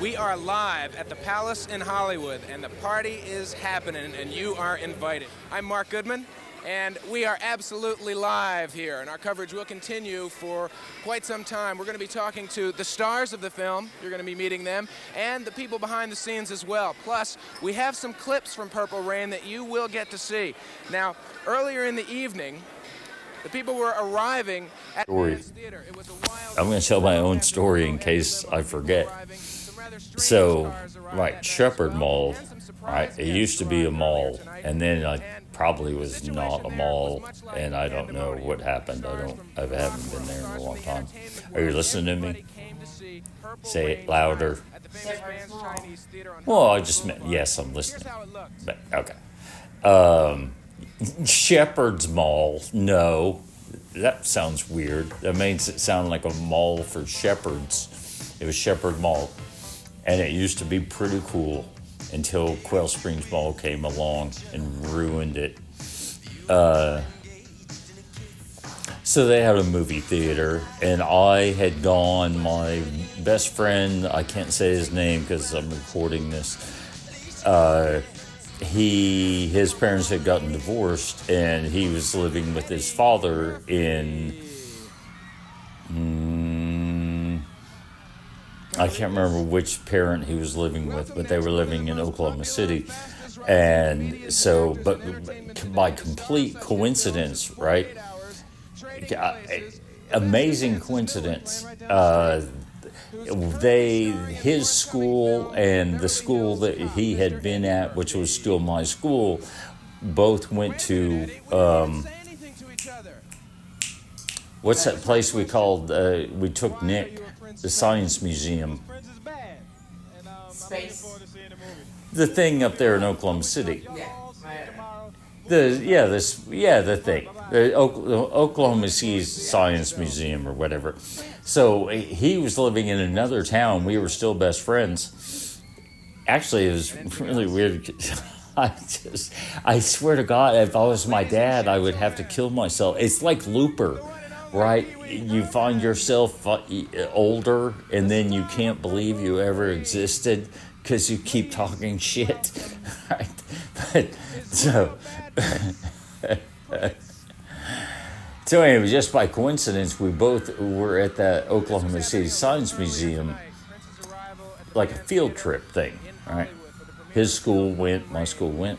We are live at the Palace in Hollywood, and the party is happening, and you are invited. I'm Mark Goodman, and we are absolutely live here, and our coverage will continue for quite some time. We're going to be talking to the stars of the film. You're going to be meeting them, and the people behind the scenes as well. Plus, we have some clips from Purple Rain that you will get to see. Now, earlier in the evening, the people were arriving at the theater. It was a wild... I'm going to tell my own story in case I forget. So, right, Shepherd Mall, right, it used to be a mall, and then it probably was not a mall, and I don't know what happened. I haven't been there in a long time. Are you listening to me? Say it louder. Well, I just meant, yes, I'm listening. But, okay. Shepherd's Mall, no. That sounds weird. That makes it sound like a mall for shepherds. It was Shepherd Mall. And it used to be pretty cool until Quail Springs Mall came along and ruined it. So they had a movie theater, and I had gone, my best friend, I can't say his name because I'm recording this, his parents had gotten divorced, and he was living with his father in... I can't remember which parent he was living with, but they were living in Oklahoma City. And so, but by complete coincidence, right? Amazing coincidence. His school and the school that he had been at, which was still my school, both went to, what's that place we called, we took Nick? The Science Museum. Space. The thing up there in Oklahoma City. The thing. The Oklahoma City Science Museum or whatever. So he was living in another town. We were still best friends. Actually, it was really weird. I swear to God, if I was my dad, I would have to kill myself. It's like Looper. Right, you find yourself older, and then you can't believe you ever existed because you keep talking shit. Right, but so anyway, just by coincidence, we both were at the Oklahoma City Science Museum, like a field trip thing. Right, his school went, my school went.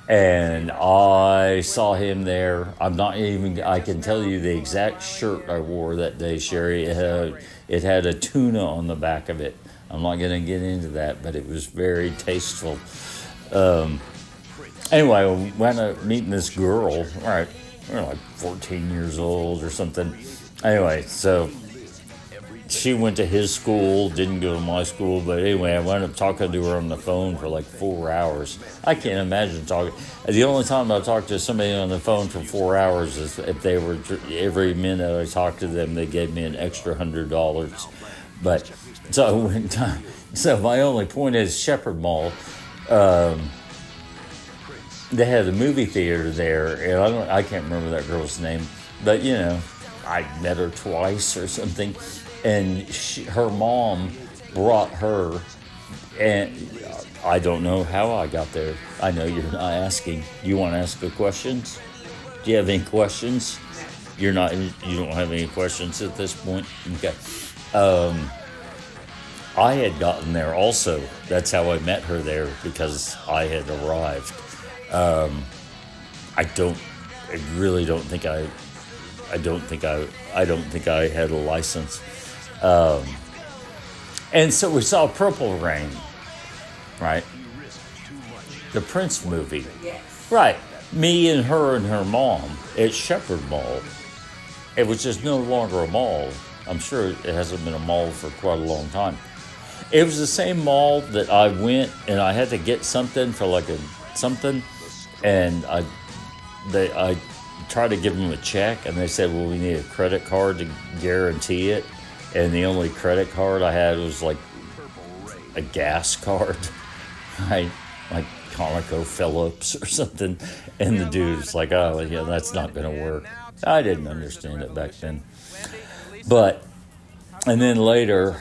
And I saw him there. I can tell you the exact shirt I wore that day, Sherry. It had a tuna on the back of it. I'm not going to get into that, but it was very tasteful. Anyway, we wound up meeting this girl. All right, we were like 14 years old or something. Anyway, so she went to his school, didn't go to my school, but anyway, I wound up talking to her on the phone for like 4 hours. I can't imagine talking. The only time I talked to somebody on the phone for 4 hours is if they were, every minute I talked to them, they gave me an extra $100. But, so my only point is Shepherd Mall, they had a movie theater there, and I can't remember that girl's name, but you know, I met her twice or something. And her mom brought her, and I don't know how I got there. I know you're not asking. You want to ask the questions? Do you have any questions? You don't have any questions at this point? Okay. I had gotten there also. That's how I met her there, because I had arrived. I don't think I had a license. And so we saw Purple Rain, right? The Prince movie. Yes. Right. Me and her mom at Shepherd Mall. It was just no longer a mall. I'm sure it hasn't been a mall for quite a long time. It was the same mall that I went and I had to get something for something, and I tried to give them a check, and they said, well, we need a credit card to guarantee it. And the only credit card I had was like a gas card, right? Like ConocoPhillips or something. And the dude's like, oh, yeah, that's not going to work. I didn't understand it back then. But, and then later,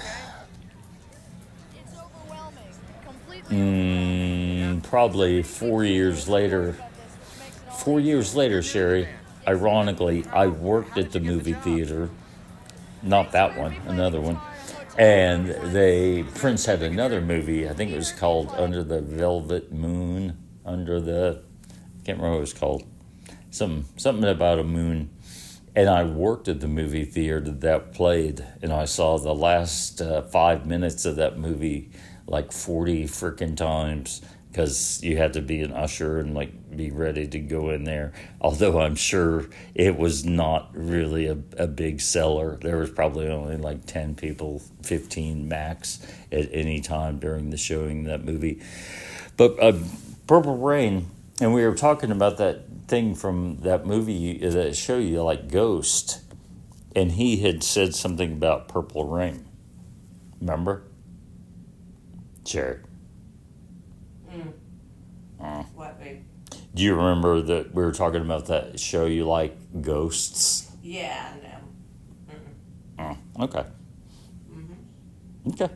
Probably 4 years later. 4 years later, Sherry, ironically, I worked at the movie theater. Not that one, another one. And Prince had another movie. I think it was called Under the Velvet Moon. I can't remember what it was called. Something about a moon. And I worked at the movie theater that played, and I saw the last 5 minutes of that movie like 40 freaking times, because you had to be an usher and like be ready to go in there. Although I'm sure it was not really a big seller. There was probably only like 10 people, 15 max at any time during the showing of that movie. But Purple Rain, and we were talking about that thing from that movie, that show you, like Ghost, and he had said something about Purple Rain. Remember? Jared. What, babe? Do you remember that we were talking about that show you like, Ghosts? Yeah, no. Okay. Okay.